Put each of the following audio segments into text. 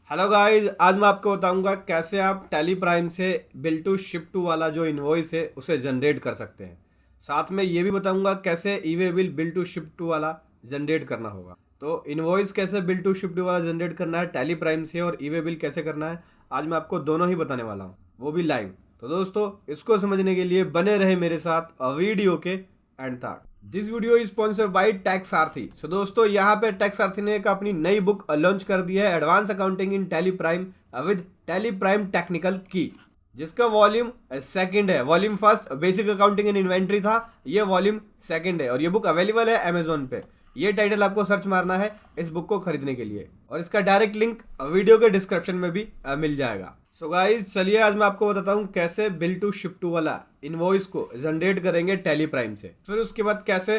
Hello guys, आज मैं आपको बताऊंगा कैसे आप टैली प्राइम से बिल टू शिप टू वाला जो इनवॉइस है उसे जनरेट कर सकते हैं। साथ में ये भी बताऊंगा कैसे e way bill to ship to वाला जनरेट करना होगा। तो इनवॉइस कैसे बिल टू शिप टू वाला जनरेट करना है टैली प्राइम से और ई वे बिल कैसे करना है, आज मैं आपको दोनों ही बताने वाला हूँ, वो भी लाइव। तो दोस्तों, इसको समझने के लिए बने रहे मेरे साथ वीडियो के एंड तक। This video is sponsor by tax सारथी। सो दोस्तों, यहाँ पे टैक्स सारथी ने एक अपनी नई बुक लॉन्च कर दी है, advance accounting in tally prime with tally prime technical की, जिसका वॉल्यूम सेकंड है। Volume first basic accounting in inventory था, ये वॉल्यूम सेकंड है और ये बुक अवेलेबल है अमेजोन पे। ये टाइटल आपको सर्च मारना है इस बुक को खरीदने के लिए और इसका डायरेक्ट लिंक वीडियो के डिस्क्रिप्शन में भी मिल जाएगा। सो गाइस, चलिए आज मैं आपको बताता हूँ कैसे बिल टू शिप टू वाला इनवॉइस को जनरेट करेंगे टैली प्राइम से। फिर उसके बाद कैसे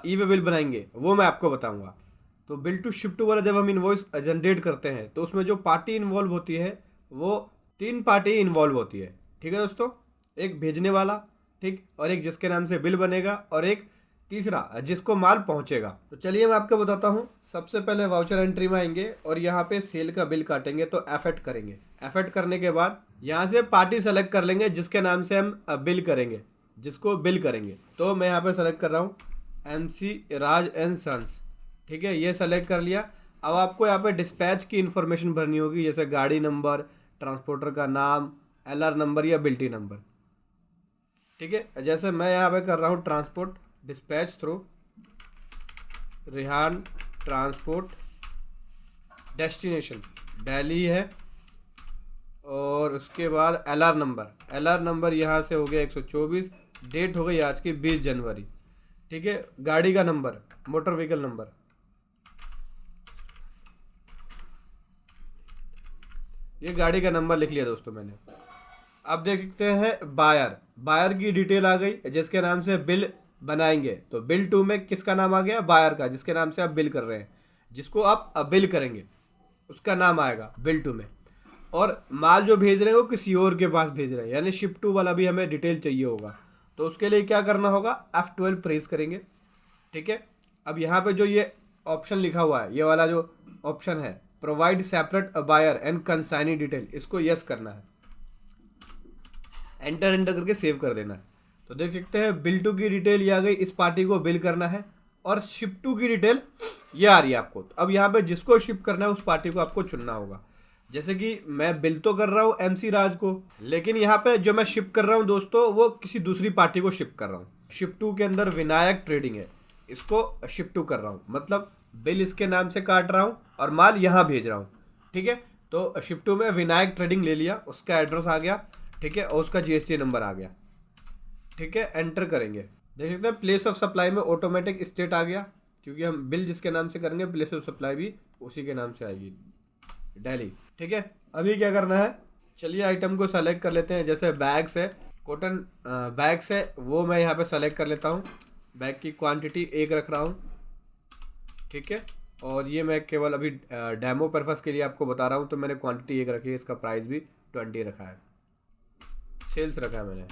ई वे बिल बनाएंगे वो मैं आपको बताऊंगा। तो बिल टू शिप टू वाला जब हम इनवॉइस जनरेट करते हैं तो उसमें जो पार्टी इन्वॉल्व होती है वो तीन पार्टी इन्वॉल्व होती है। ठीक है दोस्तों, एक भेजने वाला, ठीक, और एक जिसके नाम से बिल बनेगा और एक तीसरा जिसको माल पहुंचेगा। तो चलिए मैं आपको बताता हूँ। सबसे पहले वाउचर एंट्री में आएंगे और यहाँ पे सेल का बिल काटेंगे तो एफेट करेंगे। एफेट करने के बाद यहाँ से पार्टी सेलेक्ट कर लेंगे जिसके नाम से हम बिल करेंगे, जिसको बिल करेंगे। तो मैं यहाँ पे सेलेक्ट कर रहा हूँ MC राज एंड सन्स। ठीक है, ये सेलेक्ट कर लिया। अब आपको यहाँ पे डिस्पैच की इंफॉर्मेशन भरनी होगी, जैसे गाड़ी नंबर, ट्रांसपोर्टर का नाम, LR नंबर या बिल्टी नंबर। ठीक है, जैसे मैं यहाँ पे कर रहा हूँ transport dispatch through Rihan transport, destination Delhi है और उसके बाद LR नंबर यहाँ से हो गया 124, डेट हो गई आज की 20 जनवरी। ठीक है, गाड़ी का नंबर, मोटर व्हीकल नंबर, ये गाड़ी का नंबर लिख लिया दोस्तों मैंने। अब देख सकते हैं बायर की डिटेल आ गई, जिसके नाम से बिल बनाएंगे। तो बिल टू में किसका नाम आ गया? बायर का, जिसके नाम से आप बिल कर रहे हैं, जिसको आप बिल करेंगे उसका नाम आएगा बिल टू में। और माल जो भेज रहे हैं वो किसी और के पास भेज रहे हैं, यानी शिप टू वाला भी हमें डिटेल चाहिए होगा। तो उसके लिए क्या करना होगा? F12 प्रेस करेंगे। ठीक है, अब यहाँ पे जो ये ऑप्शन लिखा हुआ है, ये वाला जो ऑप्शन है provide separate buyer and consignee detail, इसको यस करना है, एंटर एंटर करके सेव कर देना है। तो देख सकते हैं बिल टू की डिटेल ये आ गई, इस पार्टी को बिल करना है, और शिप टू की डिटेल ये आ रही है आपको। तो अब यहाँ पे जिसको शिप करना है उस पार्टी को आपको चुनना होगा। जैसे कि मैं बिल तो कर रहा हूँ MC राज को, लेकिन यहाँ पे जो मैं शिप कर रहा हूँ दोस्तों वो किसी दूसरी पार्टी को शिप कर रहा हूँ। शिप टू के अंदर विनायक ट्रेडिंग है, इसको शिप टू कर रहा हूँ, मतलब बिल इसके नाम से काट रहा हूँ और माल यहाँ भेज रहा हूँ। ठीक है, तो शिप टू में विनायक ट्रेडिंग ले लिया, उसका एड्रेस आ गया। ठीक है, और उसका GST नंबर आ गया। ठीक है, एंटर करेंगे। देख सकते हैं प्लेस ऑफ सप्लाई में ऑटोमेटिक स्टेट आ गया, क्योंकि हम बिल जिसके नाम से करेंगे प्लेस ऑफ सप्लाई भी उसी के नाम से आएगी, दिल्ली। ठीक है, अभी क्या करना है? चलिए आइटम को सेलेक्ट कर लेते हैं। जैसे बैग्स है, कॉटन बैग्स है, वो मैं यहाँ पे सेलेक्ट कर लेता हूँ। बैग की क्वांटिटी 1 रख रहा हूँ। ठीक है, और ये मैं केवल अभी डेमो पर्पस के लिए आपको बता रहा हूँ, तो मैंने क्वांटिटी 1 रखी है। इसका प्राइस भी 20 रखा है, सेल्स रखा है मैंने।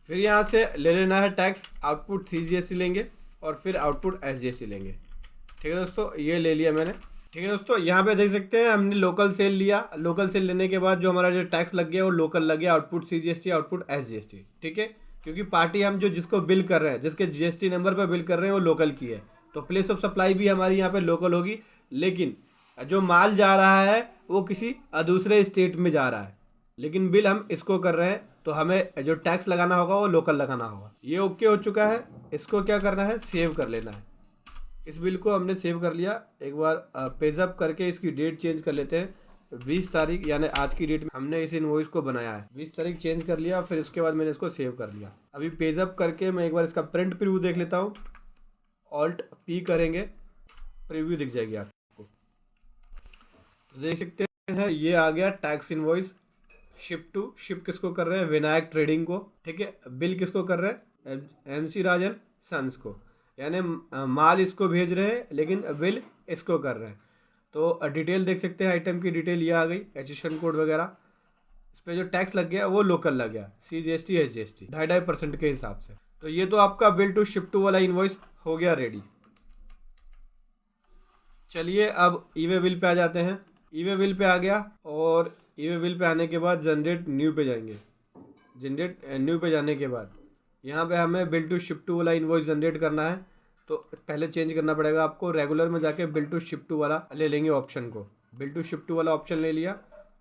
फिर यहाँ से ले लेना है टैक्स, आउटपुट CGST लेंगे और फिर आउटपुट SGST लेंगे। ठीक है दोस्तों, ये ले लिया मैंने। ठीक है दोस्तों, यहाँ पे देख सकते हैं हमने लोकल सेल लिया। लोकल सेल लेने के बाद जो हमारा जो टैक्स लग गया वो लोकल लग गया, आउटपुट CGST, आउटपुट SGST। ठीक है, क्योंकि पार्टी हम जो जिसको बिल कर रहे हैं, जिसके GST नंबर पर बिल कर रहे हैं वो लोकल की है, तो प्लेस ऑफ सप्लाई भी हमारी यहाँ पे लोकल होगी। लेकिन जो माल जा रहा है वो किसी दूसरे स्टेट में जा रहा है, लेकिन बिल हम इसको कर रहे हैं, तो हमें जो टैक्स लगाना होगा वो लोकल लगाना होगा। ये ओके हो चुका है। इसको क्या करना है? सेव कर लेना है। इस बिल को हमने सेव कर लिया। एक बार पेज अप करके इसकी डेट चेंज कर लेते हैं। 20 तारीख यानी आज की डेट में हमने इस इनवॉइस को बनाया है, 20 तारीख चेंज कर लिया। फिर इसके बाद मैंने इसको सेव कर लिया। अभी पेज अप करके मैं एक बार इसका प्रिंट प्रीव्यू देख लेता हूँ। Alt P करेंगे, प्रीव्यू दिख जाएगी आपको। तो देख सकते हैं ये आ गया tax invoice. Ship to, ship किसको कर रहे हैं? विनायक ट्रेडिंग को। ठीक है, बिल किसको कर रहे हैं? MC राजन सन्स को, यानी माल इसको भेज रहे हैं लेकिन बिल इसको कर रहे हैं। तो डिटेल देख सकते हैं, आइटम की डिटेल ये आ गई, एचेशन कोड वगैरह। इस पर जो टैक्स लग गया वो लोकल लग गया, CGST SGST 2.5% के हिसाब से। तो ये तो आपका बिल टू शिप टू वाला इनवॉइस हो गया रेडी। चलिए अब ई वे बिल पे आ जाते हैं। ई वे बिल पे आ गया और ई वे बिल पे आने के बाद जनरेट न्यू पे जाएंगे। जनरेट न्यू पे जाने के बाद यहाँ पे हमें बिल टू शिप टू वाला इन्वॉइस जनरेट करना है। तो पहले चेंज करना पड़ेगा आपको, रेगुलर में जाके बिल टू शिप टू वाला ले लेंगे ऑप्शन को। बिल टू शिप टू वाला ऑप्शन ले लिया।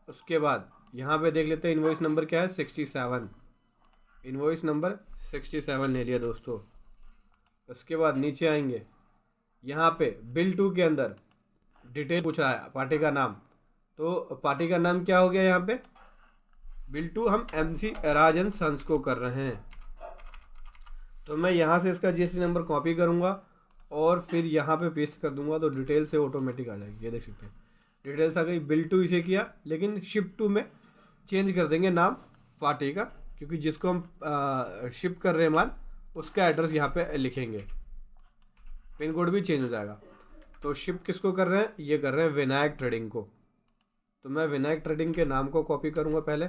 उसके बाद यहाँ पे देख लेते हैं इन्वॉइस नंबर क्या है, 67। इन्वॉइस नंबर 67 ले लिया दोस्तों। उसके बाद नीचे आएंगे, यहाँ पे बिल टू के अंदर डिटेल पूछ रहा है, पार्टी का नाम। तो पार्टी का नाम क्या हो गया यहाँ पे, बिल टू हम MC राज एंड सन्स को कर रहे हैं। तो मैं यहाँ से इसका GST नंबर कॉपी करूँगा और फिर यहाँ पे पेस्ट कर दूंगा, तो डिटेल से ऑटोमेटिक आ जाएगी। ये देख सकते हैं डिटेल्स आ गई। बिल टू इसे किया, लेकिन शिप टू में चेंज कर देंगे नाम पार्टी का, क्योंकि जिसको हम शिप कर रहे हैं माल उसका एड्रेस यहाँ पे लिखेंगे। पिन कोड भी चेंज हो जाएगा। तो शिप किसको कर रहे हैं, ये कर रहे हैं विनायक ट्रेडिंग को। तो मैं विनायक ट्रेडिंग के नाम को कॉपी करूँगा पहले।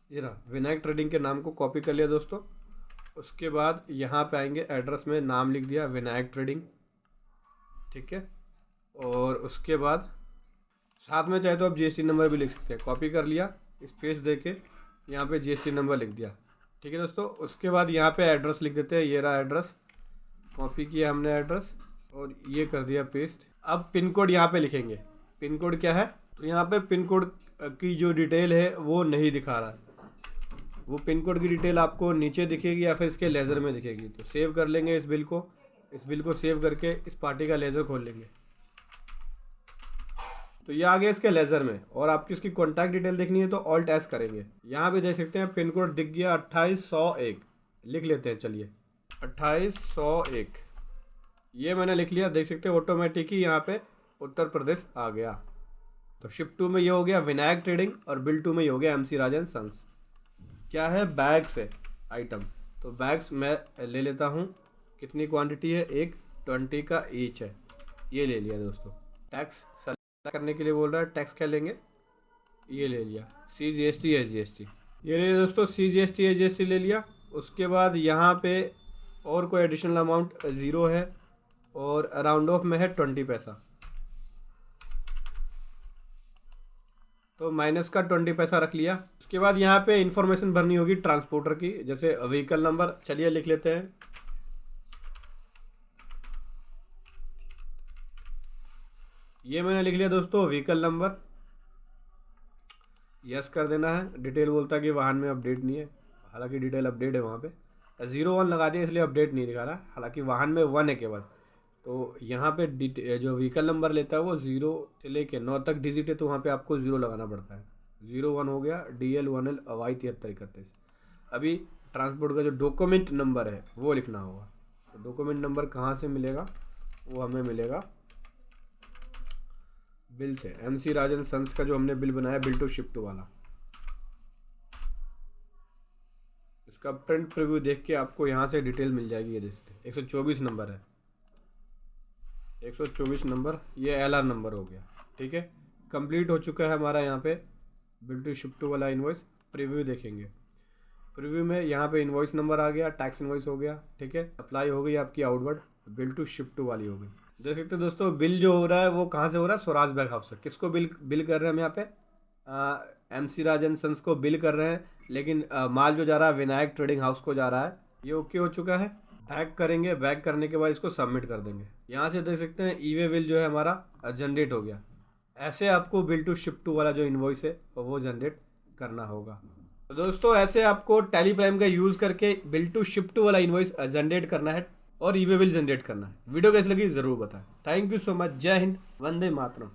ये रहा, विनायक ट्रेडिंग के नाम को कॉपी कर लिया दोस्तों। उसके बाद यहाँ पे आएंगे, एड्रेस में नाम लिख दिया विनायक ट्रेडिंग, ठीक है। और उसके बाद साथ में चाहे तो आप GST नंबर भी लिख सकते हैं। कॉपी कर लिया, स्पेस दे के यहाँ पे GST नंबर लिख दिया, ठीक है दोस्तों। उसके बाद यहाँ पे एड्रेस लिख देते हैं। ये रहा एड्रेस, कॉपी किया हमने एड्रेस और ये कर दिया पेस्ट। अब पिन कोड यहाँ पे लिखेंगे। पिन कोड क्या है, तो यहाँ पे पिन कोड की जो डिटेल है वो नहीं दिखा रहा है। वो पिन कोड की डिटेल आपको नीचे दिखेगी या फिर इसके लेज़र में दिखेगी। तो सेव कर लेंगे इस बिल को। इस बिल को सेव करके इस पार्टी का लेज़र खोल लेंगे। तो ये आ गया इसके लेज़र में। और आपकी उसकी कॉन्टैक्ट डिटेल देखनी है तो ऑल्ट एस करेंगे। यहाँ पे देख सकते हैं पिन कोड दिख गया 28101। लिख लेते हैं, चलिए 28101 ये मैंने लिख लिया। देख सकते हैं ऑटोमेटिक ही यहाँ पे उत्तर प्रदेश आ गया। तो शिप टू में ये हो गया विनायक ट्रेडिंग और बिल टू में ये हो गया MC राज एंड सन्स। क्या है, बैग्स है आइटम। तो बैग्स मैं ले लेता हूँ। कितनी क्वांटिटी है, एक 20 का ईच है। ये ले लिया दोस्तों। टैक्स सेलेक्ट करने के लिए बोल रहा है, टैक्स क्या लेंगे, ये ले लिया CGST SGST। ये ले लिया दोस्तों, CGST SGST ले लिया। उसके बाद यहाँ पे और कोई एडिशनल अमाउंट 0 है और राउंड ऑफ में है 20 पैसा। तो माइनस का 20 पैसा रख लिया। उसके बाद यहाँ पे इंफॉर्मेशन भरनी होगी ट्रांसपोर्टर की, जैसे व्हीकल नंबर। चलिए लिख लेते हैं, ये मैंने लिख लिया दोस्तों व्हीकल नंबर। यस कर देना है। डिटेल बोलता है कि वाहन में अपडेट नहीं है, हालांकि डिटेल अपडेट है वहाँ पे। 01 लगा दिया इसलिए अपडेट नहीं दिखा रहा, हालांकि वाहन में 1 है केवल। तो यहाँ पे जो व्हीकल नंबर लेता है वो 0 से लेके 9 तक डिजिट है, तो वहाँ पे आपको 0 लगाना पड़ता है। 01 हो गया, DL 1L Y 7331। अभी ट्रांसपोर्ट का जो डॉक्यूमेंट नंबर है वो लिखना होगा। तो डॉक्यूमेंट नंबर कहाँ से मिलेगा, वो हमें मिलेगा बिल से। MC राज एंड सन्स का जो हमने बिल बनाया बिल टू शिप टू वाला, इसका प्रिंट प्रीव्यू देख के आपको यहाँ से डिटेल मिल जाएगी। ये देखते 124 नंबर है, 124 नंबर, ये LR नंबर हो गया, ठीक है। कंप्लीट हो चुका है हमारा यहाँ पे बिल टू शिप टू वाला इन्वॉइस। प्रीव्यू देखेंगे, प्रीव्यू में यहाँ पे इन्वॉइस नंबर आ गया, टैक्स इन्वॉइस हो गया, ठीक है। अप्लाई हो गई आपकी outward, bill to ship to वाली हो गई। देख सकते हैं दोस्तों बिल जो हो रहा है वो कहाँ से हो रहा है, स्वराज बैग हाउस से। किसको बिल कर रहे हैं हम यहाँ पे, MC राज एंड सन्स को बिल कर रहे हैं, लेकिन माल जो जा रहा है विनायक ट्रेडिंग हाउस को जा रहा है। ये ओके हो चुका है। बैक करेंगे, बैक करने के बाद इसको सबमिट कर देंगे। यहाँ से देख सकते हैं ई वे बिल जो है हमारा जनरेट हो गया। ऐसे आपको बिल टू शिप टू वाला जो इन्वॉइस है वो जनरेट करना होगा। तो दोस्तों ऐसे आपको टैली प्राइम का यूज़ करके बिल टू शिप टू वाला इन्वॉइस जनरेट करना है और ई वे बिल जनरेट करना है। वीडियो कैसी लगी ज़रूर बताएं। Thank you so much. जय हिंद, वंदे मातरम।